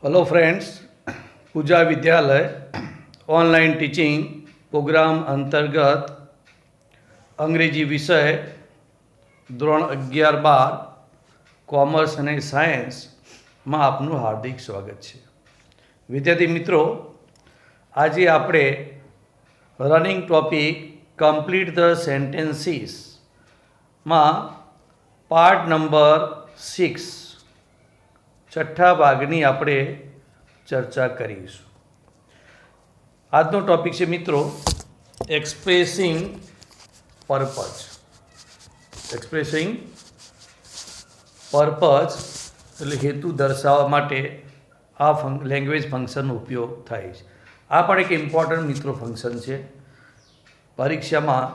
Hello friends, पूजा विद्यालय online teaching programme अंतर्गत अंग्रेजी विषय ધોરણ 11-12 કોમર્સ અને સાયન્સમાં આપનું હાર્દિક સ્વાગત છે. વિદ્યાર્થી મિત્રો, આજે આપણે રનિંગ ટોપિક કમ્પ્લીટ ધ સેન્ટેન્સીસમાં પાર્ટ નંબર 6 છઠ્ઠા ભાગની આપણે ચર્ચા કરીશું. આજનો ટોપિક છે મિત્રો એક્સપ્રેસિંગ પર્પઝ. એક્સપ્રેસિંગ પર્પઝ એટલે હેતુ દર્શાવવા માટે આ લેંગ્વેજ ફંક્શનનો ઉપયોગ થાય છે. આ પણ એક ઇમ્પોર્ટન્ટ મિત્રો ફંક્શન છે. પરીક્ષામાં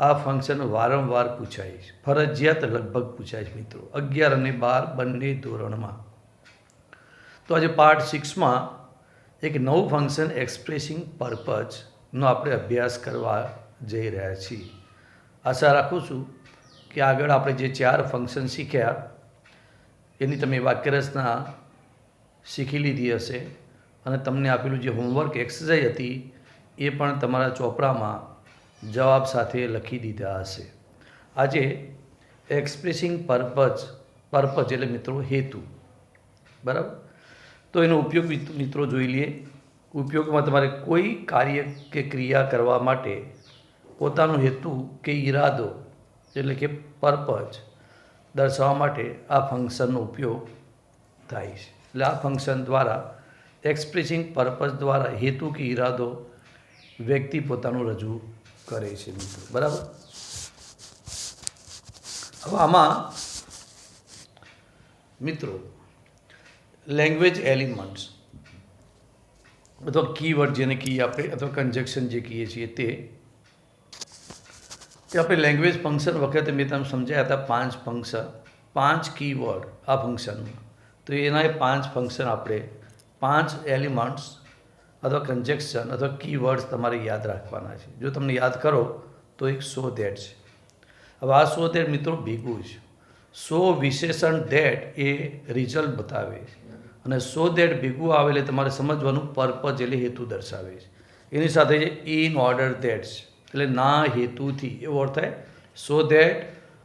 આ ફંક્શન વારંવાર પૂછાય છે, ફરજિયાત લગભગ પૂછાય છે મિત્રો, 11 અને 12 બંને ધોરણમાં. તો આજે પાર્ટ 6માં એક નવું ફંક્શન એક્સપ્રેસિંગ પર્પઝનો આપણે અભ્યાસ કરવા જઈ રહ્યા છીએ. આશા રાખું છું કે આગળ આપણે જે 4 ફંક્શન શીખ્યા એની તમે વાક્યરચના શીખી લીધી હશે અને તમને આપેલું જે હોમવર્ક એક્સરસાઇઝ હતી એ પણ તમારા ચોપડામાં જવાબ સાથે લખી દીધા હશે. આજે એક્સપ્રેસિંગ પર્પઝ એટલે મિત્રો હેતુ, બરાબર. તો એનો ઉપયોગ મિત્રો જોઈ લઈએ. ઉપયોગમાં તમારે કોઈ કાર્ય કે ક્રિયા કરવા માટે પોતાનો હેતુ કે ઈરાદો એટલે કે પર્પઝ દર્શાવવા માટે આ ફંક્શનનો ઉપયોગ થાય છે. એટલે આ ફંક્શન દ્વારા એક્સપ્રેસિંગ પર્પઝ દ્વારા હેતુ કે ઈરાદો વ્યક્તિ પોતાનું રજૂ કરે છે મિત્રો, બરાબર. હવે આમાં મિત્રો લેંગ્વેજ એલિમેન્ટ્સ અથવા કીવર્ડ જેને કહીએ આપણે અથવા કન્જક્શન જે કહીએ છીએ તે આપણે લેંગ્વેજ ફંક્શન વખતે મેં તમને સમજાયા હતા 5 ફંક્શન, 5 કીવર્ડ આ ફંક્શનમાં. તો એના 5 ફંક્શન આપણે 5 એલિમેન્ટ્સ અથવા કન્જક્શન અથવા કીવર્ડ્સ તમારે યાદ રાખવાના છે. જો તમને યાદ કરો તો એક સો ધેટ છે. હવે આ સો ધેટ મિત્રો ભેગું છે. સો વિશેષણ ધેટ એ રિઝલ્ટ બતાવે છે અને સો ધેટ ભેગું આવે એટલે તમારે સમજવાનું પર્પઝ એટલે હેતુ દર્શાવે છે. એની સાથે ઇન ઓર્ડર ધેટ્સ એટલે ના હેતુથી એવો અર્થ થાય. સો ધેટ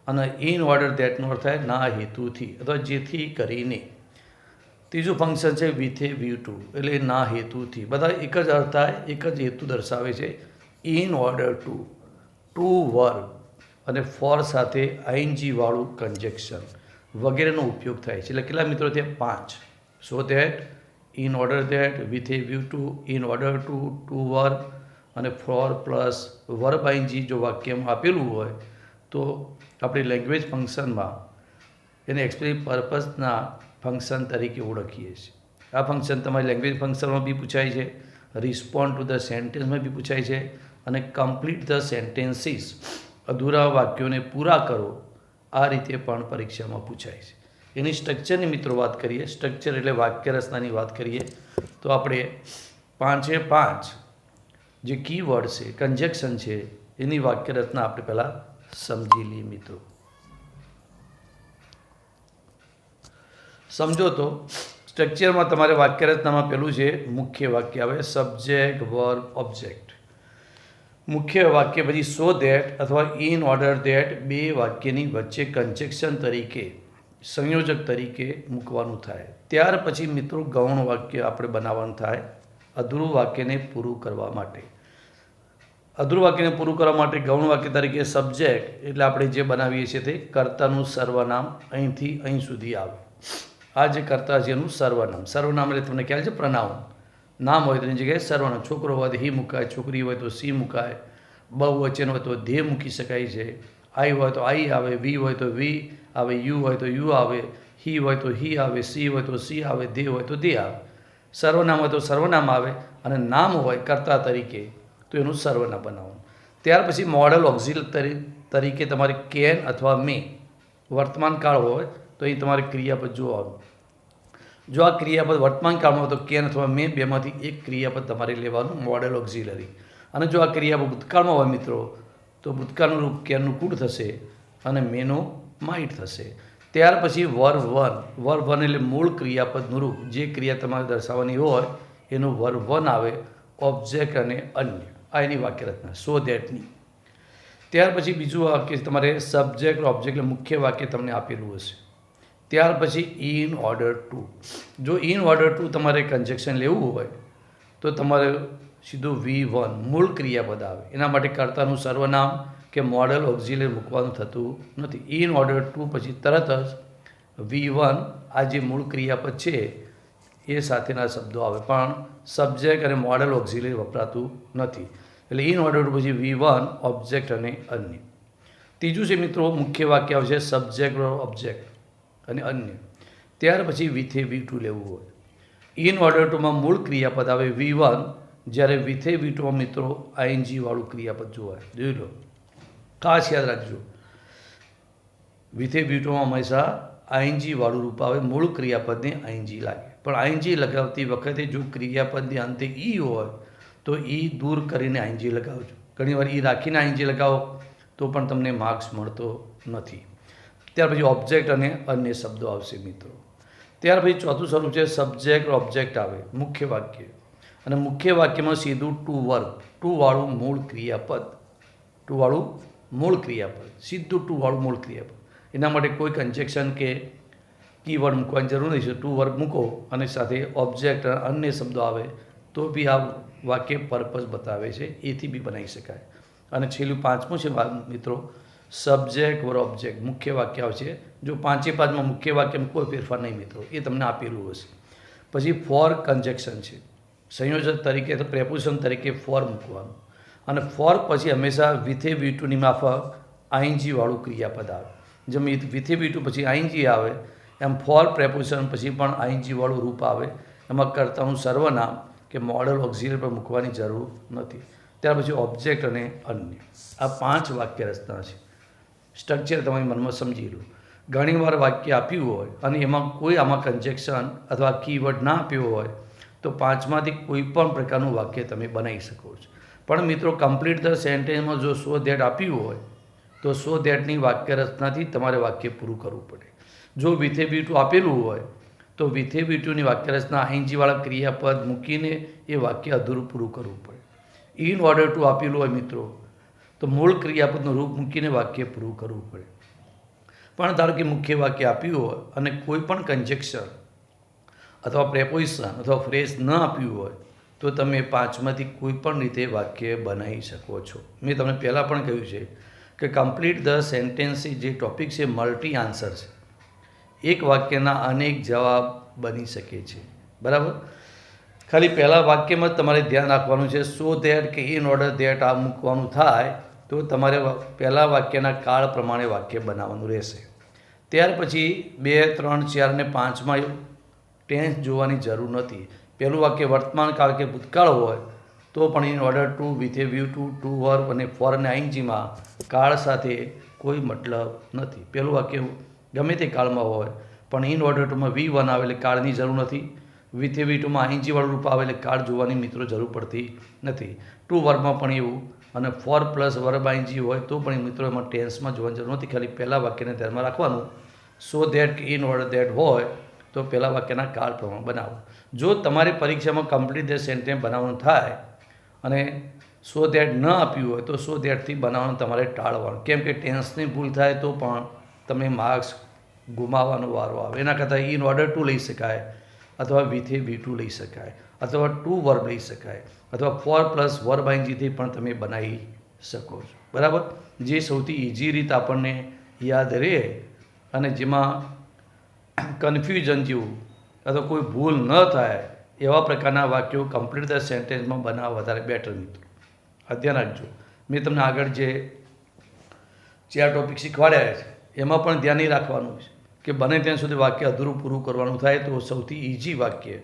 અને ઇન ઓર્ડર ધેટનો અર્થ થાય ના હેતુથી અથવા જેથી કરીને. ત્રીજું ફંક્શન છે વિથ એ વ્યૂ ટુ એટલે ના હેતુથી. બધા એક જ અર્થ થાય, એક જ હેતુ દર્શાવે છે. ઇન ઓર્ડર ટુ વર્બ અને ફોર સાથે આઈએનજી વાળું કન્જક્શન વગેરેનો ઉપયોગ થાય છે. એટલે કેટલા મિત્રો ત્યાં 5. So that, in order that, with a view two, in order two verb અને ફોર પ્લસ વર્બ આઈએનજી જો વાક્યમાં આપેલું હોય તો આપણે લેંગ્વેજ ફંક્શનમાં એને એક્સપ્રેસિવ પર્પઝના ફંક્શન તરીકે ઓળખીએ છીએ. આ ફંક્શન તમારી લેંગ્વેજ ફંક્શનમાં બી પૂછાય છે, રિસ્પોન્ડ ટુ ધ સેન્ટેન્સમાં બી પૂછાય છે અને કમ્પ્લીટ ધ સેન્ટેન્સીસ અધૂરા વાક્યોને પૂરા કરો આ રીતે પણ પરીક્ષામાં પૂછાય છે. એની સ્ટ્રક્ચરની મિત્રો વાત કરીએ. સ્ટ્રક્ચર એટલે વાક્ય રચનાની વાત કરીએ તો આપણે 5 જે કીવર્ડ છે, કન્જક્શન છે, એની વાક્ય રચના આપણે પહેલાં સમજી લઈએ મિત્રો. સમજો તો સ્ટ્રક્ચરમાં તમારે વાક્ય રચનામાં પહેલું છે મુખ્ય વાક્ય આવે, સબ્જેક્ટ, વર્બ, ઓબ્જેક્ટ. મુખ્ય વાક્ય પછી સો ધેટ અથવા ઇન ઓર્ડર ધેટ બે વાક્યની વચ્ચે કન્જક્શન તરીકે સંયોજક તરીકે મૂકવાનું થાય. ત્યાર પછી મિત્રો ગૌણ વાક્ય આપણે બનાવવાનું થાય અધૂરું વાક્યને પૂરું કરવા માટે. અધૂરું વાક્યને પૂરું કરવા માટે ગૌણ વાક્ય તરીકે સબ્જેક્ટ એટલે આપણે જે બનાવીએ છીએ તે કર્તાનું સર્વનામ અહીંથી અહીં સુધી આવે. આ જે કર્તા છે એનું સર્વનામ. સર્વનામ એટલે તમને ખ્યાલ છે પ્રનાઉન. નામ હોય તો એની જગ્યાએ સર્વનામ. છોકરો હોય તો હી મુકાય, છોકરી હોય તો સી મુકાય, બહુવચન હોય તો ધે મૂકી શકાય છે, આઈ હોય તો આઈ આવે, વી હોય તો વી આવે, યુ હોય તો યુ આવે, હી હોય તો હી આવે, સી હોય તો સી આવે, ધે હોય તો ધે આવે. સર્વનામ હોય તો સર્વનામ આવે અને નામ હોય કર્તા તરીકે તો એનું સર્વનામ બનાવવાનું. ત્યાર પછી મોડલ ઓક્ઝિલરી તરીકે તમારે કેન અથવા મે વર્તમાન કાળ હોય તો અહીં તમારે ક્રિયાપદ જોવાનું. જો આ ક્રિયાપદ વર્તમાન કાળમાં હોય તો કેન અથવા મે બેમાંથી એક ક્રિયાપદ તમારે લેવાનું મોડેલ ઓક્ઝિલરી. અને જો આ ક્રિયાપદ ભૂતકાળમાં હોય મિત્રો તો ભૂતકાળનું રૂપ કેનનું કુડ થશે અને મેનું માઇટ થશે. ત્યાર પછી વર્બ વન એટલે મૂળ ક્રિયાપદનું રૂપ, જે ક્રિયા તમારે દર્શાવવાની હોય એનું વર્બ વન આવે, ઓબ્જેક્ટ અને અન્ય, આ એની વાક્ય રચના સો દેટની. ત્યાર પછી બીજું વાક્ય તમારે સબ્જેક્ટ ઓબ્જેક્ટ એટલે મુખ્ય વાક્ય તમને આપેલું હશે. ત્યાર પછી ઇન ઓર્ડર ટુ, જો ઇન ઓર્ડર ટુ તમારે કન્જેક્શન લેવું હોય તો તમારે સીધું V1 મૂળ ક્રિયાપદ આવે, એના માટે કર્તાનું સર્વનામ કે મોડલ ઓક્ઝિલરી મૂકવાનું થતું નથી. ઇન ઓર્ડર ટુ પછી તરત જ V1 આ જે મૂળ ક્રિયાપદ છે એ સાથેના શબ્દો આવે, પણ સબ્જેક્ટ અને મોડલ ઓક્ઝિલરી વપરાતું નથી. એટલે ઇન ઓર્ડર ટુ પછી V1 ઓબ્જેક્ટ અને અન્ય. ત્રીજું છે મિત્રો મુખ્ય વાક્ય આવશે સબ્જેક્ટ ઓબ્જેક્ટ અને અન્ય. ત્યાર પછી વિથે V2 લેવું હોય. ઇન ઓર્ડર ટુમાં મૂળ ક્રિયાપદ આવે V1, જ્યારે વિથે V2માં મિત્રો ING વાળું ક્રિયાપદ જોવાય. જોઈ લો, ખાસ યાદ રાખજો, વિથે V2માં હંમેશા ING વાળું રૂપ આવે, મૂળ ક્રિયાપદને ING લાગે. પણ ING લગાવતી વખતે જો ક્રિયાપદની અંતે ઈ હોય તો ઈ દૂર કરીને ING લગાવજો. ઘણીવાર ઈ રાખીને ING લગાવો તો પણ તમને માર્ક્સ મળતો નથી. ત્યાર પછી ઓબ્જેક્ટ અને અન્ય શબ્દો આવશે મિત્રો. ત્યાર પછી ચોથું સ્વરૂપ છે સબ્જેક્ટ ઓબ્જેક્ટ આવે મુખ્ય વાક્ય, અને મુખ્ય વાક્યમાં સીધું ટુ વર્બ, ટુ વાળું મૂળ ક્રિયાપદ, સીધું ટુ વાળું મૂળ ક્રિયાપદ. એના માટે કોઈ કન્જેક્શન કે કીવર્ડ મૂકવાની જરૂર નથી છે. ટુ વર્બ મૂકો અને સાથે ઓબ્જેક્ટ અન્ય શબ્દો આવે તો બી આ વાક્ય પર્પઝ બતાવે છે, એથી બી બનાવી શકાય. અને છેલ્લું પાંચમું છે મિત્રો સબ્જેક્ટ વર ઓબ્જેક્ટ મુખ્ય વાક્ય આવશે. જો પાંચે પાંચમાં મુખ્ય વાક્યમાં કોઈ ફેરફાર નહીં મિત્રો, એ તમને આપેલું હશે. પછી ફોર કન્જેક્શન છે, સંયોજક તરીકે તો પ્રેપોઝિશન તરીકે ફોર મૂકવાનું, અને ફોર પછી હંમેશા વિથે V2ની માફક ING વાળું ક્રિયાપદ આવે. જેમ વિથે V2 પછી ING આવે એમ ફોર પ્રેપોઝિશન પછી પણ ING વાળું રૂપ આવે. એમાં કર્તાનું સર્વનામ કે મોડલ ઓક્ઝિલરી પર મૂકવાની જરૂર નથી. ત્યાર પછી ઓબ્જેક્ટ અને અન્ય. આ 5 વાક્ય રચના છે. સ્ટ્રક્ચર તમારી મનમાં સમજી લો. ઘણીવાર વાક્ય આપ્યું હોય અને એમાં કોઈ આમાં કન્જેક્શન અથવા કીવર્ડ ના આપ્યો હોય તો 5માંથી કોઈ પણ પ્રકારનું વાક્ય તમે બનાવી શકો છો. પણ મિત્રો કમ્પ્લીટ ધ સેન્ટેન્સમાં જો સો ધેટ આપ્યું હોય તો સો ધેટની વાક્ય રચનાથી તમારે વાક્ય પૂરું કરવું પડે. જો વિથે V2 આપેલું હોય તો વિથે V2ની વાક્ય રચના ING વાળા ક્રિયાપદ મૂકીને એ વાક્ય અધૂરું પૂરું કરવું પડે. ઇન ઓર્ડર ટુ આપેલું હોય મિત્રો તો મૂળ ક્રિયાપદનું રૂપ મૂકીને વાક્ય પૂરું કરવું પડે. પણ ધારો કે મુખ્ય વાક્ય આપ્યું હોય અને કોઈ પણ કન્જેક્શન અથવા પ્રેપોઝિશન અથવા ફ્રેઝ ન આપ્યું હોય તો તમે 5માંથી કોઈ પણ રીતે વાક્ય બનાવી શકો છો. મેં તમને પહેલાં પણ કહ્યું છે કે કમ્પ્લીટ ધ સેન્ટેન્સ જે ટોપિક છે મલ્ટી આન્સર છે. એક વાક્યના અનેક જવાબ બની શકે છે, બરાબર. ખાલી પહેલાં વાક્યમાં જ તમારે ધ્યાન રાખવાનું છે સો ધેટ કે ઇન ઓર્ડર ધેટ આ મૂકવાનું થાય તો તમારે પહેલાં વાક્યના કાળ પ્રમાણે વાક્ય બનાવવાનું રહેશે. ત્યાર પછી 2, 3, 4 અને 5માં ટેન્સ જોવાની જરૂર નથી. પહેલું વાક્ય વર્તમાન કાળ કે ભૂતકાળ હોય તો પણ ઇન ઓર્ડર ટુ વિથે V2 ટુ વર્બ અને ફોર અને INGમાં કાળ સાથે કોઈ મતલબ નથી. પહેલું વાક્ય ગમે તે કાળમાં હોય પણ ઇન ઓર્ડર ટુમાં V1 આવે એટલે કાળની જરૂર નથી. વિથે V2માં ING વાળું રૂપ આવે એટલે કાળ જોવાની મિત્રો જરૂર પડતી નથી. ટુ વર્બમાં પણ એવું, અને ફોર પ્લસ વર્બ ING હોય તો પણ મિત્રો એમાં ટેન્સમાં જોવાની જરૂર નથી. ખાલી પહેલાં વાક્યને ધ્યાનમાં રાખવાનું સો ધેટ કે ઇન ઓર્ડર ધેટ હોય તો પહેલાં વાક્યના કાળ પ્રમાણે બનાવો. જો તમારી પરીક્ષામાં કમ્પ્લીટ ધ સેન્ટેન્સ બનાવવાનું થાય અને સો ધેટ ન આપ્યું હોય તો સો ધેટથી બનાવવાનું તમારે ટાળવાનું, કેમ કે ટેન્સની ભૂલ થાય તો પણ તમે માર્ક્સ ગુમાવવાનો વારો આવે. એના કરતાં ઇન ઓર્ડર ટુ લઈ શકાય, અથવા વિથે V2 લઈ શકાય, અથવા ટુ વર્બ લઈ શકાય, અથવા ફોર પ્લસ વર્બ INGથી પણ તમે બનાવી શકો છો, બરાબર. જે સૌથી ઇઝી રીત આપણને યાદ રહે અને જેમાં કન્ફ્યુઝન જેવું અથવા કોઈ ભૂલ ન થાય એવા પ્રકારના વાક્યો કમ્પ્લીટ ધ સેન્ટેન્સમાં બનાવવા વધારે બેટર મિત્રો. આ ધ્યાન રાખજો. મેં તમને આગળ જે 4 ટોપિક શીખવાડ્યા છે એમાં પણ ધ્યાન નહીં રાખવાનું છે કે બને ત્યાં સુધી વાક્ય અધૂરું પૂરું કરવાનું થાય તો સૌથી ઇઝી વાક્ય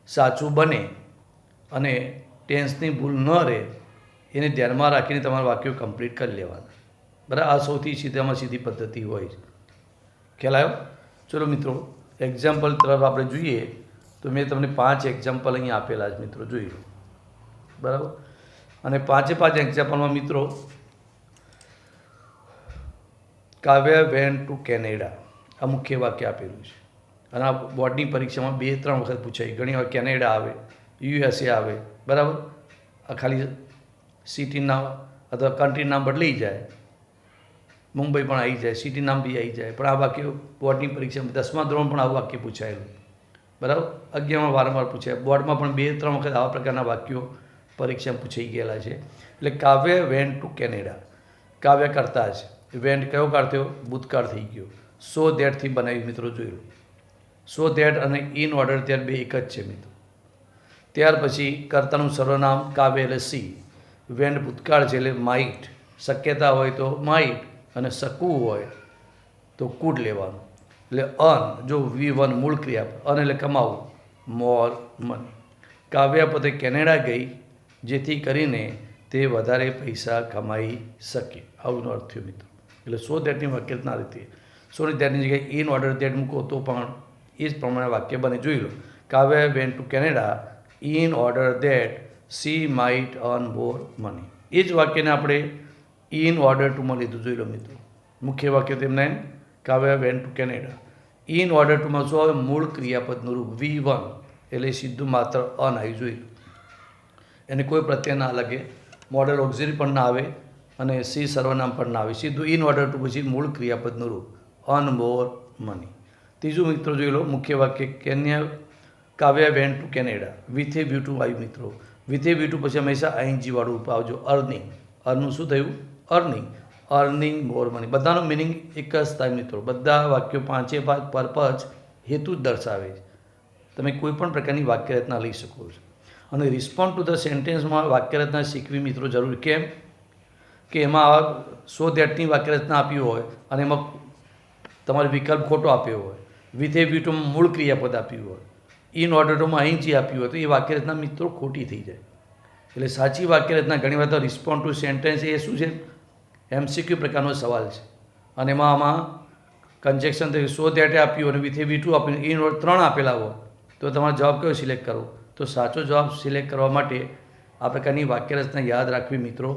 સાચું બને અને ટેન્સની ભૂલ ન રહે એને ધ્યાનમાં રાખીને તમારા વાક્યો કમ્પ્લીટ કરી લેવાના, બરાબર. આ સૌથી સીધામાં સીધી પદ્ધતિ હોય છે. ખ્યાલ આવ્યો? ચલો મિત્રો એક્ઝામ્પલ તરફ આપણે જોઈએ તો મેં તમને 5 એક્ઝામ્પલ અહીંયા આપેલા જ મિત્રો જોઈ લો, બરાબર. અને 5 એક્ઝામ્પલમાં મિત્રો કાવ્યા વેન ટુ કેનેડા, આ મુખ્ય વાક્ય આપેલું છે અને આ બોર્ડની પરીક્ષામાં 2-3 વખત પૂછાય. ઘણી વાર કેનેડા આવે, યુએસએ આવે, બરાબર. આ ખાલી સિટીના અથવા કન્ટ્રી નામ બદલાઈ જાય, મુંબઈ પણ આવી જાય, સિટી નામ બી આવી જાય, પણ આ વાક્ય બોર્ડની પરીક્ષામાં 10મા ધોરણ પણ આવું વાક્ય પૂછાયેલું, બરાબર. 11માં વારંવાર પૂછાય, બોર્ડમાં પણ 2-3 વખત આવા પ્રકારના વાક્યો પરીક્ષામાં પૂછાઈ ગયેલા છે. એટલે કાવ્ય વેન્ટ ટુ કેનેડા, કાવ્ય કરતા જ વેન્ટ કયો કાળ થયો? ભૂતકાળ થઈ ગયો. સો ધેટથી બનાવી મિત્રો જોઈ લો. સો ધેટ અને ઇન ઓર્ડર ત્યાર બે એક જ છે મિત્રો. ત્યાર પછી કર્તાનું સર્વનામ કાવ્ય એટલે સી, વેન્ટ ભૂતકાળ છે એટલે માઇટ, શક્યતા હોય તો માઇટ અને શકવું હોય તો કુડ લેવાનું. એટલે અર્ન, જો V1 મૂળ ક્રિયા, અર્ન એટલે કમાવું, મોર મની. કાવ્યા પોતે કેનેડા ગઈ જેથી કરીને તે વધારે પૈસા કમાઈ શકે, આવું અર્થ થયો મિત્રો. એટલે સો ધેટની વાક્યના રીતે સો ધેટની જગ્યાએ ઇન ઓર્ડર ધેટ મૂકો તો પણ એ જ પ્રમાણે વાક્ય બને. જોઈ લો, Kavya went to Canada in order that she might earn more money. એ જ વાક્યને આપણે ઇન ઓર્ડર ટુમાં લીધું. જોઈ લો મિત્રો, મુખ્ય વાક્ય તેમને Kavya went to Canada. In order ટુમાં શું આવે? મૂળ ક્રિયાપદનું રૂપ V1 એટલે સીધું માત્ર અન આવી. જોઈ લો, એને કોઈ પ્રત્યય ના લાગે, મોડલ ઓક્ઝિલરી પણ ના આવે અને સી સર્વનામ પણ ના આવે, સીધું ઇન ઓર્ડર ટુ પછી મૂળ ક્રિયાપદનું રૂપ અર્ન મોર મની. ત્રીજું મિત્રો જોઈ લો, મુખ્ય વાક્ય કાવ્ય went to Canada with a view two આવ્યું મિત્રો. વિથ એ વ્યૂ ટુ પછી હંમેશા ING વાળું રૂપ આવજો. અર્નિંગ, અર્નનું શું થયું? Earning, earning more money. બધાનો મિનિંગ એક જ થાય મિત્રો. બધા વાક્યો 5 પર્પઝ હેતુ જ દર્શાવે છે. તમે કોઈ પણ પ્રકારની વાક્ય રચના લઈ શકો છો. અને રિસ્પોન્ડ ટુ ધ સેન્ટેન્સમાં વાક્ય રચના શીખવી મિત્રો જરૂરી. કેમ કે એમાં સો ધેટની વાક્ય રચના આપી હોય અને એમાં તમારે વિકલ્પ ખોટો આપ્યો હોય, વિથ એ વ્યૂ ટુમાં મૂળ ક્રિયાપદ આપ્યું હોય, ઇન ઓર્ડર ટુમાં ING આપ્યું હોય, તો એ વાક્ય રચના મિત્રો ખોટી થઈ જાય. એટલે સાચી વાક્ય રચના ઘણી વાર તો રિસ્પોન્ડ ટુ સેન્ટેન્સ એ શું છે? MCQ પ્રકારનો સવાલ છે અને આમાં કન્જેક્શન થયું સો ધેટે આપ્યું અને વિથ એ વ્યૂ ટુ આપ્યું, ઇન ઓર્ડર 3 આપેલા હોય તો તમારે જવાબ કયો સિલેક્ટ કરવો? તો સાચો જવાબ સિલેક્ટ કરવા માટે આ પ્રકારની વાક્ય રચના યાદ રાખવી મિત્રો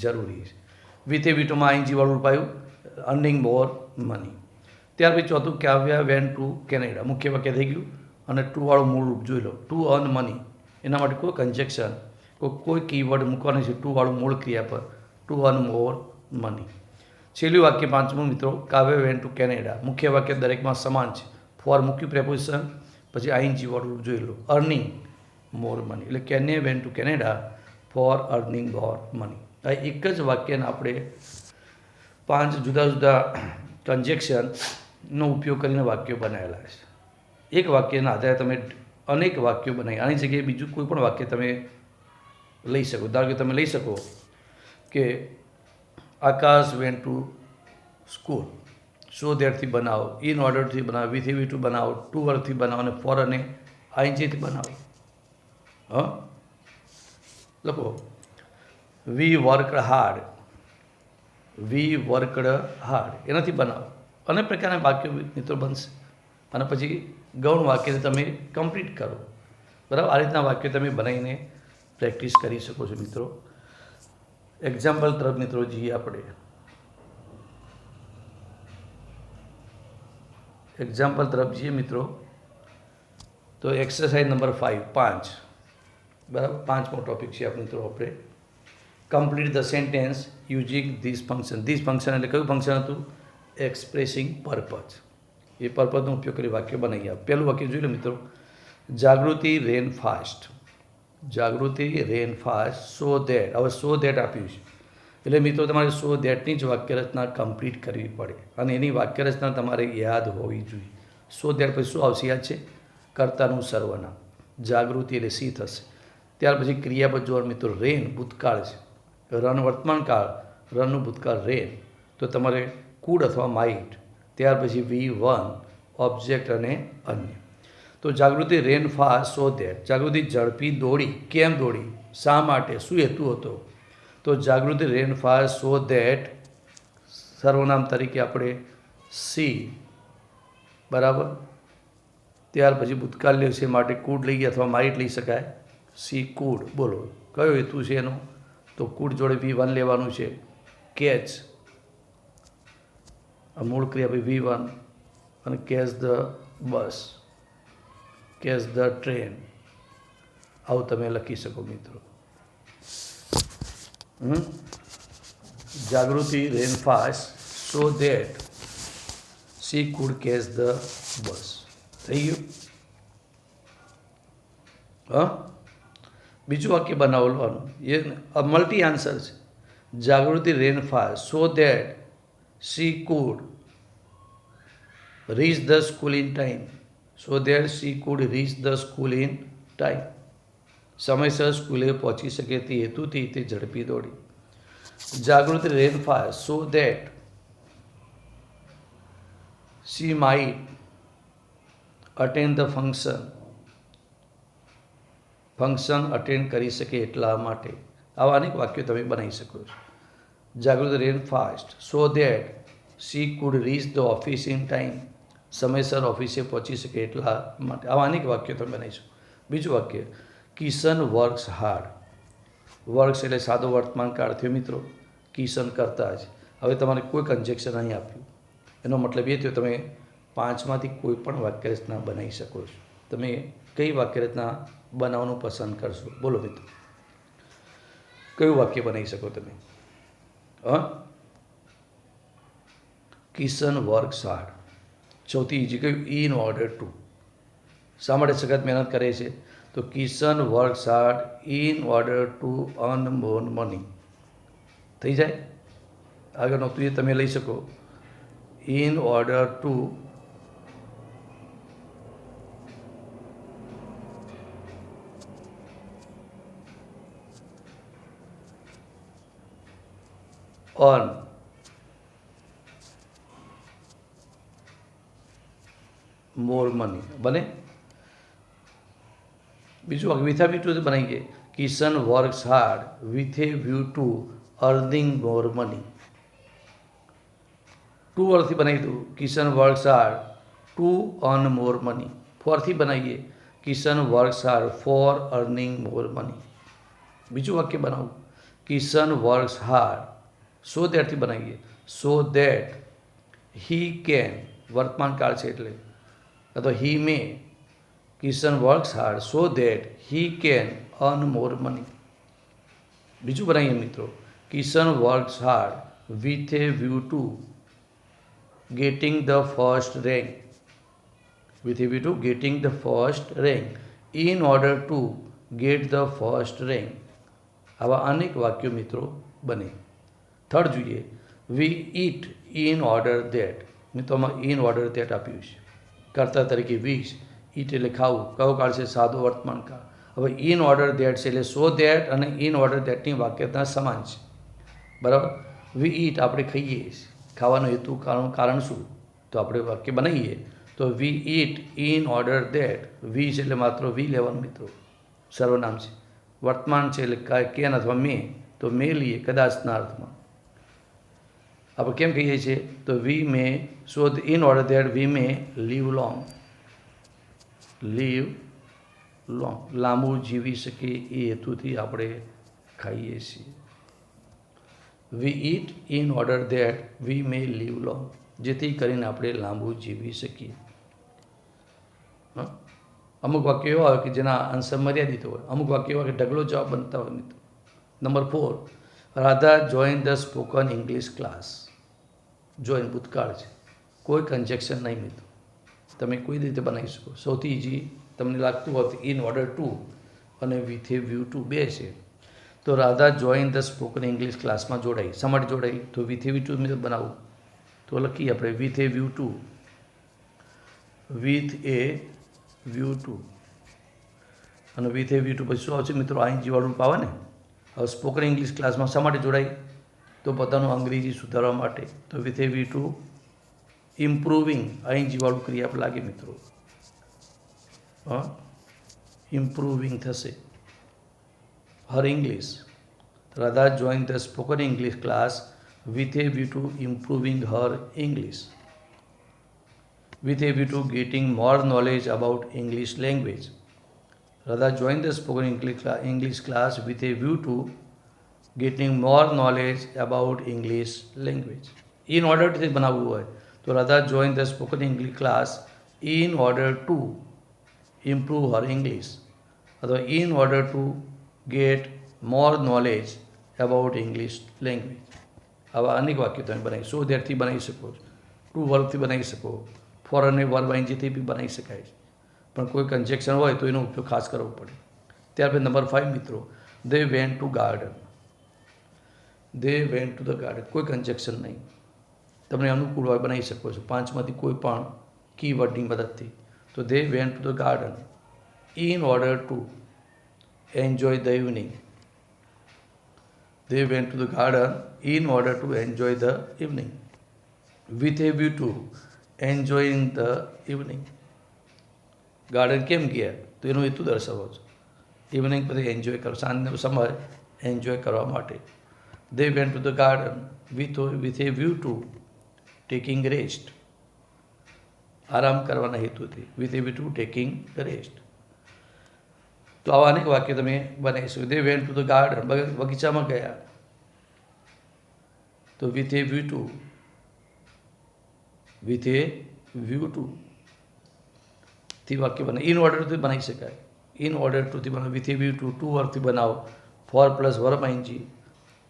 જરૂરી છે. વિથ એ વ્યૂ ટુમાં ING વાળું રૂપ આવ્યું, અર્નિંગ મોર મની. ત્યાર પછી ચોથું, કાવ્ય વેન્ટ ટુ કેનેડા, મુખ્ય વાક્ય થઈ ગયું અને ટુ વાળું મૂળ રૂપ જોઈ લો, ટુ અર્ન મની. એના માટે કોઈ કન્જેક્શન, કોઈ કીવર્ડ મૂકવાનું છે, ટુ વાળું મૂળ ક્રિયા પર, ટુ અર્ન મોર મની. છેલ્લું વાક્ય પાંચમું મિત્રો, કાવ્ય વેન્ટ ટુ કેનેડા, મુખ્ય વાક્ય દરેકમાં સમાન છે. ફોર મૂક્યું પ્રેપોઝિશન, પછી ING વાળું રૂપ જોઈ લો, અર્નિંગ મોર મની. એટલે કેને went to Canada for earning more money. આ એક જ વાક્યને આપણે 5 જુદા જુદા કન્જેક્શનનો ઉપયોગ કરીને વાક્યો બનાવેલા છે. એક વાક્યના આધારે તમે અનેક વાક્યો બનાવી, આની જગ્યાએ બીજું કોઈ પણ વાક્ય તમે લઈ શકો. ધારો કે તમે લઈ શકો કે આકાશ વેન્ટ ટુ સ્કૂલ, સો ધેટથી બનાવો, ઇન ઓર્ડરથી બનાવો, વિથ એ વ્યૂ ટુ બનાવો, ટુ વર્કથી બનાવો અને ફોર અને INGથી બનાવો. લખો, વી વર્કડ હાર્ડ, વી વર્કડ હાર્ડ, એનાથી બનાવો. અનેક પ્રકારના વાક્યો મિત્રો બનશે અને પછી ગૌણ વાક્યને તમે કમ્પ્લીટ કરો. બરાબર, આ રીતના વાક્યો તમે બનાવીને પ્રેક્ટિસ કરી શકો છો મિત્રો. એક્ઝામ્પલ તરફ મિત્રો જઈએ આપણે. એક્ઝામ્પલ તરફ જઈએ મિત્રો તો એક્સરસાઇઝ નંબર 5, બરાબર, 5મો ટોપિક છે આપણે. મિત્રો આપણે complete the sentence using this function. This function એટલે કયું ફંક્શન હતું? Expressing purpose. એ પર્પઝનો ઉપયોગ કરી વાક્ય બનાવી આપ. પહેલું વાક્ય જોઈ લો મિત્રો, Jagruti ran fast, Jagruti ran fast so that. હવે સો ધેટ આપ્યું છે એટલે મિત્રો તમારે સો ધેટની જ વાક્ય રચના કમ્પ્લીટ કરવી પડે અને એની વાક્ય રચના તમારે યાદ હોવી જોઈએ. સો ધેટ પછી શું આવશે? યાદ છે? કર્તાનું સર્વનામ, જાગૃતિ એટલે સી થશે. ત્યાર પછી ક્રિયાપદ જોવા મિત્રો, રેન ભૂતકાળ છે, રન વર્તમાન કાળ, રનનું ભૂતકાળ રેન, તો તમારે કુડ અથવા માઇટ. ત્યાર પછી V1 ઓબ્જેક્ટ અને અન્ય. તો જાગૃતિ રેન ફાસ્ટ સો ધેટ, જાગૃતિ ઝડપી દોડી. કેમ દોડી? શા માટે? શું હેતુ હતો? તો જાગૃતિ રેન ફાસ્ટ સો ધેટ સર્વનામ તરીકે આપણે સી, બરાબર. ત્યાર પછી ભૂતકાળ લેશે માટે કુડ લઈએ અથવા માઇટ લઈ શકાય. C food. બોલો કયો હેતુ છે એનો? તો કુડ જોડે V1 લેવાનું છે. કેચ, મૂળ ક્રિયા ભાઈ V1 અને catch the bus, catch the train, આવું તમે લખી શકો મિત્રો. Jagruti ran fast so that she could catch the bus. થઈ ગયું? હા, બીજું વાક્ય બનાવવાનું, એ મલ્ટી આન્સર છે. Jagruti ran fast so that she could reach the school in time. So that she could reach the school in time. સમયસર સ્કૂલે પહોંચી શકે તે હેતુથી તે ઝડપી દોડી. Jagruti ran fast so that she might attend the function. Function attend કરી શકે એટલા માટે. આવા અનેક વાક્યો તમે બનાવી શકો છો. Jagruti ran fast so that she could reach the office in time. સમયસર ઓફિસે પહોંચી શકે એટલા માટે. આવા અનેક વાક્યો તમે બનાવી શકો. બીજું વાક્ય, કિશન વર્ક્સ હાર્ડ. વર્ક્સ એટલે સાદો વર્તમાન કાળ થયો મિત્રો. કિશન કરતા જ. હવે તમારે કોઈ કન્જેક્શન અહીં આપ્યું, એનો મતલબ એ થયો તમે પાંચમાંથી કોઈ પણ વાક્યરચના બનાવી શકો છો. તમે કઈ વાક્યરચના બનાવવાનું પસંદ કરશો? બોલો મિત્રો, કયું વાક્ય બનાવી શકો તમે? Kishan works hard. સૌથી ઇઝી કયું? In order to. શા માટે સખત મહેનત કરે છે? તો Kishan works hard in order to earn more money. થઈ જાય? આગળનો તો એ તમે લઈ શકો. In order to earn more money બને. બીજું વિથ એ વ્યૂ ટુ બનાવીએ. Kishan works hard with a view to earning more money. To વર્ડથી બનાવી દઉં. Kishan works hard to earn more money. ફોરથી બનાવીએ. Kishan works hard four earning more money. બીજું વાક્ય બનાવું. કિશન વર્ક્સ હાર્ડ સો દેટથી બનાવીએ. સો દેટ હી કેન, વર્તમાન કાળ છે એટલે, અથવા he may. Kishan works hard so that he can earn more money. બીજું બનાવીએ મિત્રો. Kishan works hard with a view to getting the first rank. With a view to getting the first rank in order to get the first rank. આવા અનેક વાક્યો મિત્રો બને. Third જોઈએ. We eat in order that. મિત્રોમાં in order that આપ્યું છે. કર્તા તરીકે વીસ. ઇટ એટલે ખાવું. કયો કાળ છે? સાદો વર્તમાન કાળ. હવે ઇન ઓર્ડર ધેટ છે એટલે સો ધેટ અને ઇન ઓર્ડર ધેટની વાક્યતા સમાન છે. બરાબર? વી ઇટ આપણે ખાઈએ છીએ. ખાવાનો હેતુ કારણ શું? તો આપણે વાક્ય બનાવીએ તો વી ઇટ ઇન ઓર્ડર ધેટ. વી છે એટલે માત્ર વી લેવાનું મિત્રો, સર્વનામ છે. વર્તમાન છે એટલે કેન અથવા મે, તો મે લઈએ કદાચના અર્થમાં. આપણે કેમ કહીએ છીએ? તો we may so in order that we may live long. Live long, લાંબુ જીવી શકીએ એ હેતુથી આપણે ખાઈએ છીએ. We eat in order that we may live long. જેથી કરીને આપણે લાંબુ જીવી શકીએ. અમુક વાક્યો એવા હોય કે જેના આન્સર મર્યાદિત હોય. અમુક વાક્યો એવા કે ઢગલો જવાબ બનતા હોય મિત્રો. Number 4, Radha join the spoken English class. Join ભૂતકાળ છે, કોઈ કન્જેક્શન નહીં મિત્રો. તમે કોઈ રીતે બનાવી શકો. સૌથી ઇઝી તમને લાગતું હોય ઇન ઓર્ડર ટુ અને વિથ એ વ્યૂ ટુ બે છે. તો Radha join the spoken English ક્લાસમાં જોડાઈ. શા માટે જોડાઈ? તો વિથ એ વ્યૂ ટુ બનાવું તો લખીએ આપણે with a view two. With a view two અને વિથ એ વ્યૂ ટુ પછી શું આવશે મિત્રો? આઈએનજી વાળું આવે ને. હવે સ્પોકન ઇંગ્લિશ ક્લાસમાં શા માટે જોડાઈ? તો પોતાનું અંગ્રેજી સુધારવા માટે. તો with a view to improving, ING વાળું ક્રિયાપ લાગે મિત્રો. ઇમ્પ્રુવિંગ થશે her English. Radha join the spoken English class with a view to improving her English, with a view to getting more knowledge about English language. Radha joined the spoken English class with a view to getting more knowledge about English language. In order to બનાવવું હોય તો Radha join the spoken English class in order to improve her English, અથવા in order to get more knowledge about English language. આવા અનેક વાક્યો તમે બનાવી સો દેટથી બનાવી શકો છો, ટુ વર્બથી બનાવી શકો, ફોર અને વર્બ આઈનજીથી બી બનાવી શકાય છે, પણ કોઈ કન્જેક્શન હોય તો એનો ઉપયોગ ખાસ કરવો પડે. ત્યાર પછી નંબર 5 મિત્રો, they went to garden. They went to the garden, કોઈ કન્જેક્શન નહીં, તમને અનુકૂળ હોય બનાવી શકો છો 5માંથી કોઈ પણ કીવર્ડની મદદથી. તો they went to the garden in order to enjoy the evening. They went to the garden in order to enjoy the evening. With a view to enjoying the evening. Garden કેમ ગયા તો એનો હેતુ દર્શાવો છો. ઇવનિંગ પછી enjoy કરો, સાંજનો સમય એન્જોય કરવા માટે. They went to the garden with a view to taking rest. આરામ કરવાના હેતુથી. With a view to taking rest. તો આવા અનેક વાક્યો તમે બનાવીશું. દે વેન્ટ ટુ ધ ગાર્ડન, બગીચામાં ગયા. તો with a view two, with a view two થી વાક્ય બનાવે. ઇન ઓર્ડર ટુથી બનાવી શકાય, ઇન ઓર્ડર ટુથી બનાવો, with a view to to વર્બથી બનાવો, for plus verb ING.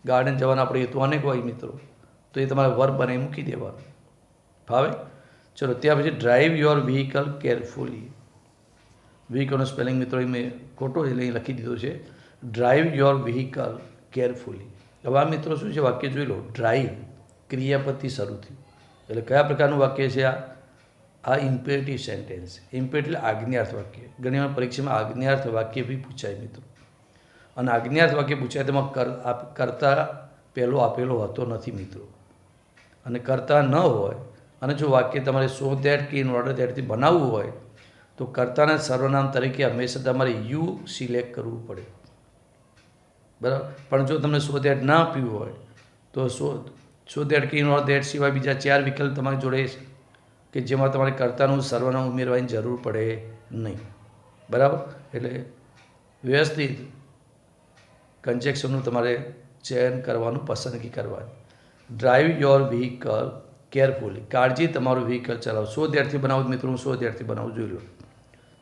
Garden જવાના આપણે હેતુ અનેક હોય મિત્રો, તો એ તમારે વર્બ બનાવી મૂકી દેવાનું. ફાવે? ચલો ત્યાર પછી ડ્રાઈવ યોર વ્હીકલ કેરફુલી. વ્હીકલનો સ્પેલિંગ મિત્રો મેં ખોટો એટલે અહીં લખી દીધો છે, ડ્રાઈવ યોર વ્હીકલ કેરફુલી. હવે આ મિત્રો શું છે, વાક્ય જોઈ લો. ડ્રાઈવ ક્રિયાપદથી શરૂ થયું, એટલે કયા પ્રકારનું વાક્ય છે આ ઇમ્પેરેટિવ સેન્ટેન્સ. ઇમ્પેરેટિવ એટલે આજ્ઞાર્થ વાક્ય. ઘણી વાર પરીક્ષામાં આજ્ઞાર્થ વાક્ય બી પૂછાય મિત્રો, અને આજ્ઞાર્થ વાક્ય પૂછાય તેમાં કરતા પહેલો આપેલો હોતો નથી મિત્રો, અને કરતા ન હોય, અને જો વાક્ય તમારે સો દેટ કે ઇન ઓર્ડર દેટથી બનાવવું હોય તો કર્તાના સર્વનામ તરીકે હંમેશા તમારે યુ સિલેક્ટ કરવું પડે, બરાબર. પણ જો તમને સો દેટ ના આપ્યું હોય તો સો દેટ કે ઇન ઓર દેટ સિવાય બીજા 4 વિકલ્પ તમારી જોડે છે કે જેમાં તમારે કર્તાનું સર્વનામ ઉમેરવાની જરૂર પડે નહીં, બરાબર. એટલે વ્યવસ્થિત કન્જેક્શનનું તમારે ચયન કરવાનું, પસંદગી કરવાની. ડ્રાઈવ યોર વ્હીકલ કેરફુલી, કાળજી તમારું વ્હીકલ ચલાવો. સો દેટથી બનાવું મિત્રો, હું સો દેટથી બનાવું જોઈ લો,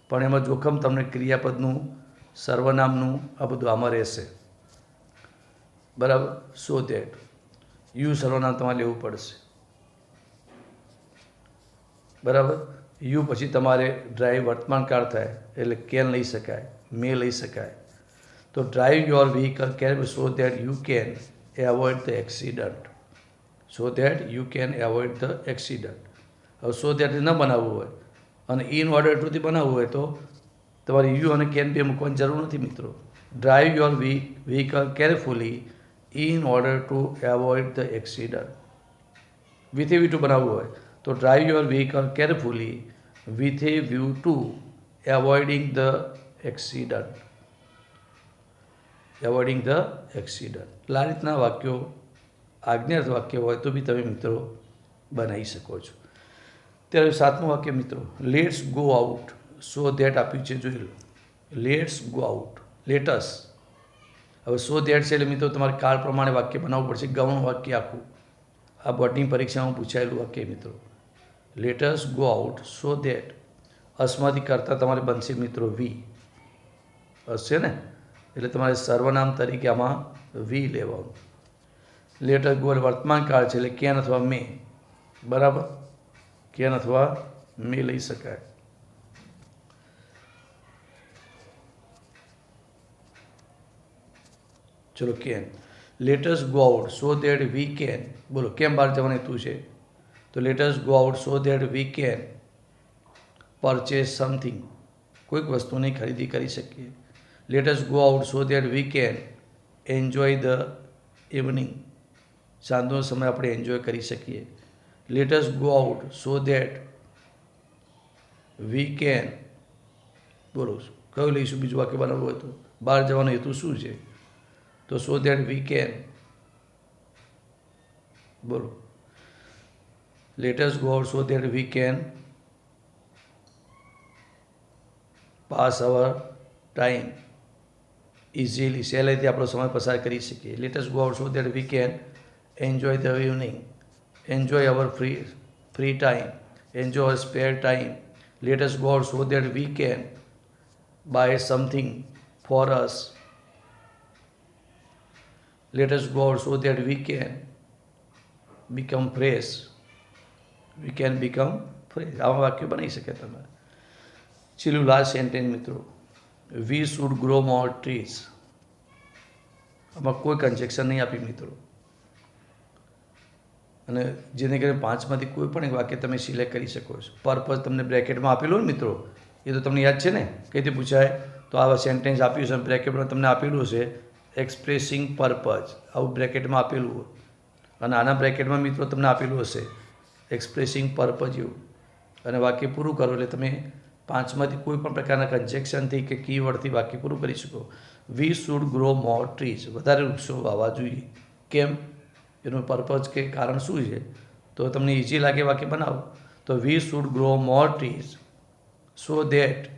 પણ એમાં જોખમ તમને ક્રિયાપદનું, સર્વનામનું આ બધું આમાં રહેશે, બરાબર. સો દેટ યુ સર્વનામ તમારે લેવું પડશે, બરાબર. યુ પછી તમારે ડ્રાઈવ વર્તમાન કાળ થાય એટલે કેન લઈ શકાય, મે લઈ શકાય. તો drive your vehicle care so that you can avoid the accident. So that you can avoid the accident. હવે સો દેટ ન બનાવવું હોય અને ઇન ઓર્ડર ટુથી બનાવવું હોય તો તમારે યુ અને કેન બે મૂકવાની જરૂર નથી મિત્રો. Drive your vehicle carefully in order to avoid the accident. With a view to બનાવવું હોય તો drive your vehicle carefully with a view to avoiding the accident. Avoiding the accident. એટલે આ રીતના વાક્યો, આજ્ઞાર્થ વાક્ય હોય તો બી તમે મિત્રો બનાવી શકો છો. ત્યારે 7મું વાક્ય મિત્રો, let's go out. So that આપ્યું છે જોઈ લો. Let's go out, let's. હવે સો દેટ છે એટલે મિત્રો તમારે કાળ પ્રમાણે વાક્ય બનાવવું પડશે, ગૌણ વાક્ય આખું. આ બોર્ડની પરીક્ષામાં પૂછાયેલું વાક્ય મિત્રો. Let's go out so that. અસમાંથી કરતાં તમારે બનશે મિત્રો વી. હશે ને, એટલે તમારે સર્વનામ તરીકે આમાં વી લેવાનું. લેટસ ગો વર્તમાન કાળ છે એટલે કેન અથવા મે, બરાબર. કેન અથવા મે લઈ શકાય. ચલો can. Lettuce go out so that we can. બોલો કેમ બહાર જવાનું હેતુ છે, તો lettuce go out so that we can purchase something. કોઈક વસ્તુની ખરીદી કરી શકીએ. Let's go out so that we can enjoy the evening. સાંજનો સમય આપણે એન્જોય કરી શકીએ. Let's go out so that we can, બોલો કયું લઈશું બીજું વાક્ય બનાવવું હોય તો. બહાર જવાનો હેતુ શું છે, તો સો દેટ વી કેન, બોલો. Let's go out so that we can pass our time easily, સહેલાઈથી આપણો સમય પસાર કરી શકીએ. Let's go out so that we can enjoy the evening, enjoy our free time, enjoy our spare time, let us go out so that we can buy something for us, let us go out so that we can become fresh, we can become fresh. આવા વાક્યો બનાવી શકે તમે. છેલ્લું last sentence મિત્રો, વી should grow more trees. આમાં કોઈ conjunction નહીં આપી મિત્રો, અને જેને કરીને પાંચમાંથી કોઈ પણ એક વાક્ય તમે સિલેક્ટ કરી શકો છો. પર્પઝ તમને બ્રેકેટમાં આપેલું ને મિત્રો, એ તો તમને યાદ છે ને, કઈ રીતે પૂછાય? તો આવા સેન્ટેન્સ આપ્યું છે બ્રેકેટમાં તમને આપેલું છે એક્સપ્રેસિંગ પર્પઝ, આવું બ્રેકેટમાં આપેલું હોય, અને આના બ્રેકેટમાં મિત્રો તમને આપેલું હશે એક્સપ્રેસિંગ પર્પઝ એવું, અને વાક્ય પૂરું કરો એટલે તમે પાંચમાંથી કોઈ પણ પ્રકારના કન્જેક્શનથી કે કીવર્ડથી વાક્ય પૂરું કરી શકો. વી શુડ ગ્રો મોર ટ્રીઝ, વધારે વૃક્ષો વાવવા જોઈએ. કેમ? એનું પર્પઝ કે કારણ શું છે? તો તમને ઇઝી લાગે વાક્ય બનાવો. તો we should grow more trees so that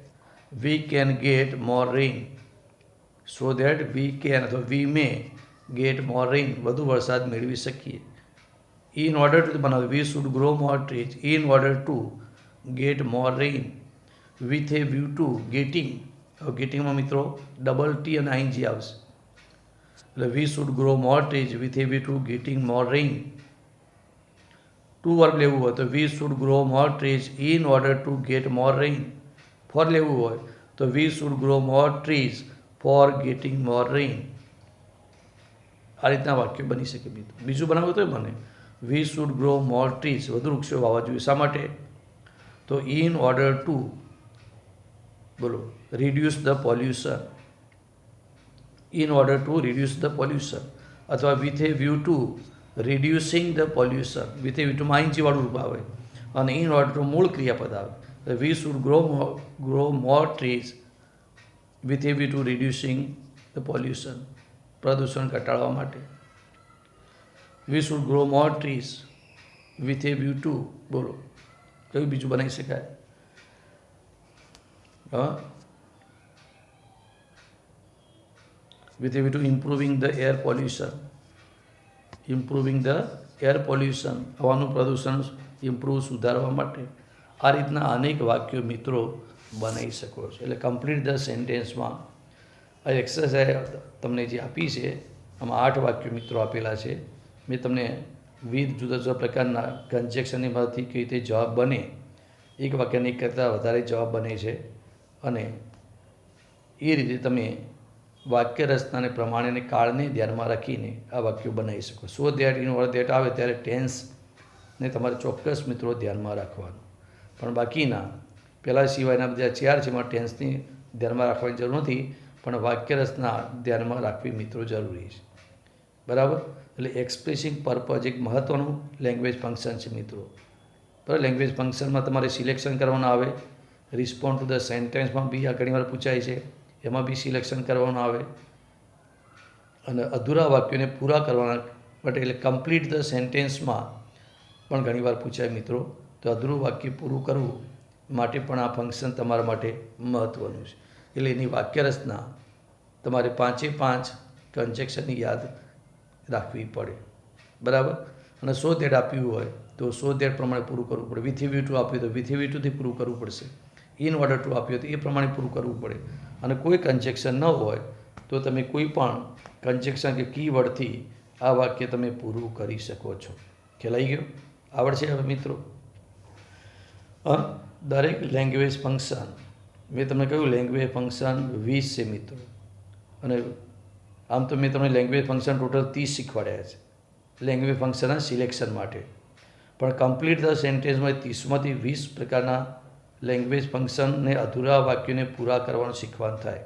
we can get more rain, so that we can અથવા વી મે ગેટ મોર રેઇન, વધુ વરસાદ મેળવી શકીએ. ઇન ઓર્ડર ટુ બનાવો, we should grow more trees in order to get more rain with a view to getting. હવે ગેટિંગમાં મિત્રો double T અને આઈએનજી આવશે, એટલે we should grow more trees with a view to getting more rain. To verb લેવું હોય તો we should grow more trees in order to get more rain. For લેવું હોય તો we should grow more trees for getting more rain. આ રીતના વાક્ય બની શકે મિત્રો. બીજું બનાવવું તો બને, we should grow more trees, વધુ વૃક્ષો વાવવા જોઈએ. શા માટે? તો ઇન ઓર્ડર ટુ, બોલો, reduce the pollution, in order to reduce the pollution, અથવા with a view to reducing the pollution. With a view ટુમાં આઈએનજી વાળું રૂપ આવે, અને ઇન ઓર્ડર ટુ મૂળ ક્રિયાપદ આવે. વી should grow more trees with a view to reducing the pollution, પ્રદૂષણ ઘટાડવા માટે. વી should grow more trees with a view two, બોલો કયું બીજું બનાવી શકાય? હા, with a view to improving the air pollution, improving the air pollution, હવાનું પ્રદૂષણ ઇમ્પ્રૂવ સુધારવા માટે. આ રીતના અનેક વાક્યો મિત્રો બનાવી શકો છો. એટલે કમ્પ્લીટ ધ સેન્ટેન્સમાં આ એક્સરસાઇઝ તમને જે આપી છે, આમાં 8 વાક્યો મિત્રો આપેલા છે. મેં તમને વિવિધ જુદા જુદા પ્રકારના કન્જેક્શનની મદદથી કેવી રીતે જવાબ બને, એક વાક્યને એક કરતાં વધારે જવાબ બને છે, અને એ રીતે તમે વાક્ય રચનાને પ્રમાણે કાળને ધ્યાનમાં રાખીને આ વાક્યો બનાવી શકો. So that, in order that આવે ત્યારે ટેન્સને તમારે ચોક્કસ મિત્રો ધ્યાનમાં રાખવાનું, પણ બાકીના પહેલાં સિવાયના બધા 4 છે એમાં ટેન્સની ધ્યાનમાં રાખવાની જરૂર નથી, પણ વાક્ય રચના ધ્યાનમાં રાખવી મિત્રો જરૂરી છે. બરાબર? એટલે એક્સપ્રેસિંગ પર્પઝ એક મહત્ત્વનું લેંગ્વેજ ફંક્શન છે મિત્રો. બરાબર? લેંગ્વેજ ફંક્શનમાં તમારે સિલેક્શન કરવાનું આવે. રિસ્પોન્ડ ટુ ધ સેન્ટેન્સમાં બી આ ઘણીવાર પૂછાય છે, એમાં બી સિલેક્શન કરવાનું આવે. અને અધૂરા વાક્યોને પૂરા કરવાના માટે એટલે કમ્પ્લીટ ધ સેન્ટેન્સમાં પણ ઘણીવાર પૂછાય મિત્રો. તો અધૂરું વાક્ય પૂરું કરવું માટે પણ આ ફંક્શન તમારા માટે મહત્ત્વનું છે. એટલે એની વાક્ય રચના તમારે 5 કન્જેક્શનની યાદ રાખવી પડે. બરાબર? અને સો દેટ આપ્યું હોય તો સો દેટ પ્રમાણે પૂરું કરવું પડે. વિથ વ્યૂ ટુ આપ્યું તો વિથ વ્યૂ ટુથી પૂરું કરવું પડશે. ઇન ઓર્ડર ટુ આપ્યું તો એ પ્રમાણે પૂરું કરવું પડે. અને કોઈ કન્જેક્શન ન હોય તો તમે કોઈ પણ કન્જેક્શન કે કીવર્ડથી આ વાક્ય તમે પૂરું કરી શકો છો. ખ્યાલ આવી ગયો? આવડશે હવે મિત્રો? દરેક લેંગ્વેજ ફંક્શન, મેં તમને કહ્યું લેંગ્વેજ ફંક્શન 20 છે મિત્રો, અને આમ તો મેં તમને લેંગ્વેજ ફંક્શન ટોટલ 30 શીખવાડ્યા છે લેંગ્વેજ ફંક્શનના સિલેક્શન માટે. પણ કમ્પ્લીટ ધ સેન્ટેન્સમાં 30માંથી 20 પ્રકારના લેંગ્વેજ ફંક્શનને અધૂરા વાક્યોને પૂરા કરવાનું શીખવાનું થાય.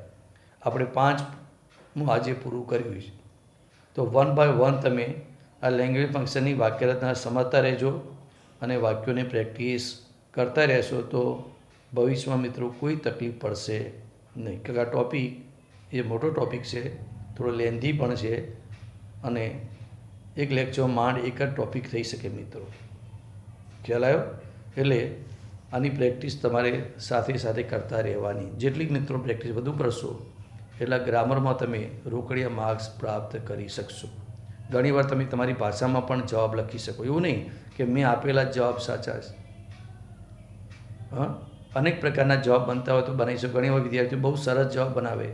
આપણે 5 આજે પૂરું કર્યું છે. તો 1 બાય 1 તમે આ લેંગ્વેજ ફંક્શનની વાક્ય રચના સમજતા રહેજો અને વાક્યોને પ્રેક્ટિસ કરતા રહેશો તો ભવિષ્યમાં મિત્રો કોઈ તકલીફ પડશે નહીં. કારણ કે આ ટૉપિક એ મોટો ટૉપિક છે, થોડો લેન્ધી પણ છે, અને એક લેક્ચરમાં માંડ એક જ ટૉપિક થઈ શકે મિત્રો. ખ્યાલ આવ્યો? એટલે આની પ્રેક્ટિસ તમારે સાથે સાથે કરતા રહેવાની. જેટલી મિત્રો પ્રેક્ટિસ વધુ કરશો એટલા ગ્રામરમાં તમે રોકડિયા માર્ક્સ પ્રાપ્ત કરી શકશો. ઘણીવાર તમે તમારી ભાષામાં પણ જવાબ લખી શકો, એવું નહીં કે મેં આપેલા જ જવાબ સાચા છે. હા, અનેક પ્રકારના જવાબ બનતા હોય તો બનાવી શકો. ઘણીવાર વિદ્યાર્થીઓ બહુ સરસ જવાબ બનાવે.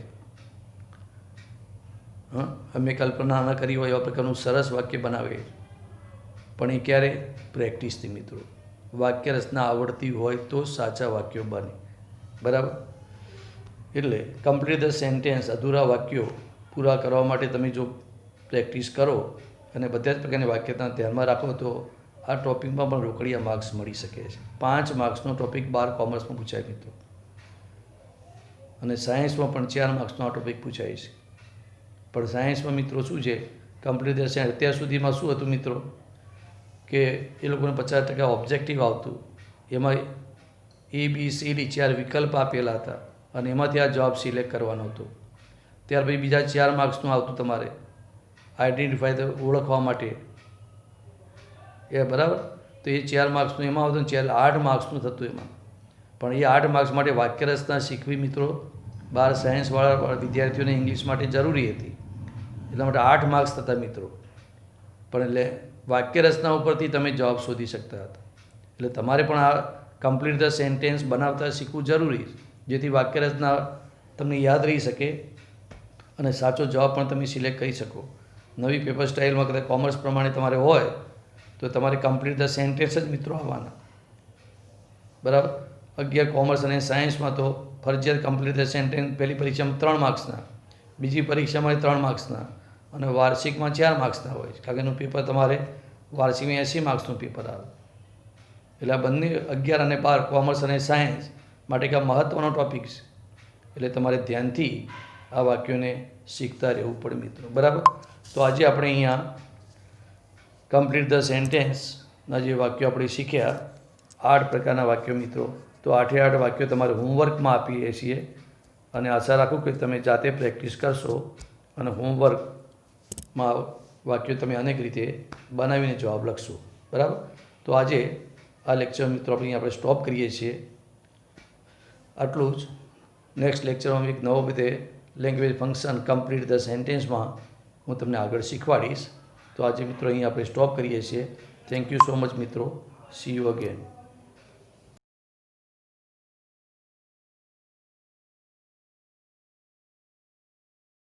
હા, અમે કલ્પના ન કરી હોય એવા પ્રકારનું સરસ વાક્ય બનાવે, પણ એ ક્યારે? પ્રેક્ટિસથી મિત્રો. વાક્ય રચના આવડતી હોય તો સાચા વાક્યો બને. બરાબર. એટલે કમ્પ્લીટ ધ સેન્ટેન્સ, અધૂરા વાક્યો પૂરા કરવા માટે તમે જો પ્રેક્ટિસ કરો અને બધા જ પ્રકારની વાક્યતા ધ્યાનમાં રાખો તો આ ટોપિકમાં પણ રોકડિયા માર્ક્સ મળી શકે છે. 5 માર્ક્સનો ટોપિક 12 કોમર્સમાં પૂછાય મિત્રો, અને સાયન્સમાં પણ 4 માર્ક્સનો આ ટોપિક પૂછાય છે. પણ સાયન્સમાં મિત્રો શું છે, કમ્પ્લીટ ધ સેન્ટેન્સ અત્યાર સુધીમાં શું હતું મિત્રો કે એ લોકોને 50% ઓબ્જેક્ટિવ આવતું, એમાં ABCD 4 વિકલ્પ આપેલા હતા અને એમાંથી આ જવાબ સિલેક્ટ કરવાનો હતો. ત્યાર પછી બીજા 4 માર્ક્સનું આવતું તમારે આઈડેન્ટિફાય ઓળખવા માટે, એ બરાબર. તો એ 4 માર્ક્સનું એમાં આવતું ને 8 માર્ક્સનું થતું એમાં. પણ એ 8 માર્ક્સ માટે વાક્ય રચના શીખવી મિત્રો 12 સાયન્સવાળા વિદ્યાર્થીઓને ઇંગ્લિશ માટે જરૂરી હતી, એટલા માટે 8 માર્ક્સ થતા મિત્રો. પણ એટલે વાક્ય રચના ઉપરથી તમે જવાબ શોધી શકતા હતા. એટલે તમારે પણ આ કમ્પ્લીટ ધ સેન્ટેન્સ બનાવતા શીખવું જરૂરી, જેથી વાક્ય રચના તમને યાદ રહી શકે અને સાચો જવાબ પણ તમે સિલેક્ટ કરી શકો. નવી પેપર સ્ટાઇલમાં કદાચ કોમર્સ પ્રમાણે તમારે હોય તો તમારે કમ્પ્લીટ ધ સેન્ટેન્સ જ મિત્રો આવવાના. બરાબર. 11 કોમર્સ અને સાયન્સમાં તો ફરજિયાત કમ્પ્લીટ ધ સેન્ટેન્સ પહેલી પરીક્ષામાં 3 માર્ક્સના, બીજી પરીક્ષામાં 3 માર્ક્સના અને વાર્ષિકમાં 4 માર્ક્સના હોય છે. કારણ કે એનું પેપર તમારે વાર્ષિકમાં 80 માર્ક્સનું પેપર આવે. એટલે આ બંને 11 અને 12 કોમર્સ અને સાયન્સ માટે એક મહત્ત્વનો ટૉપિક છે. એટલે તમારે ધ્યાનથી આ વાક્યોને શીખતા રહેવું પડે મિત્રો. બરાબર. તો આજે આપણે અહીંયા કમ્પ્લીટ ધ સેન્ટેન્સના જે વાક્યો આપણે શીખ્યા, 8 પ્રકારના વાક્યો મિત્રો. તો 8 વાક્યો તમારે હોમવર્કમાં આપીએ છીએ અને આશા રાખું કે તમે જાતે પ્રેક્ટિસ કરશો અને હોમવર્કમાં વાક્યો તમે અનેક રીતે બનાવીને જવાબ લખશો. બરાબર. તો આજે આ લેક્ચર મિત્રો આપણે સ્ટોપ કરીએ છીએ. આટલું જ. નેક્સ્ટ લેક્ચરમાં એક નવો બધે લેંગ્વેજ ફંક્શન કમ્પ્લીટ ધ સેન્ટેન્સમાં હું તમને આગળ શીખવાડીશ. તો આજે મિત્રો અહીં આપણે સ્ટોપ કરીએ છીએ. થેન્ક યુ સો મચ મિત્રો. C you again.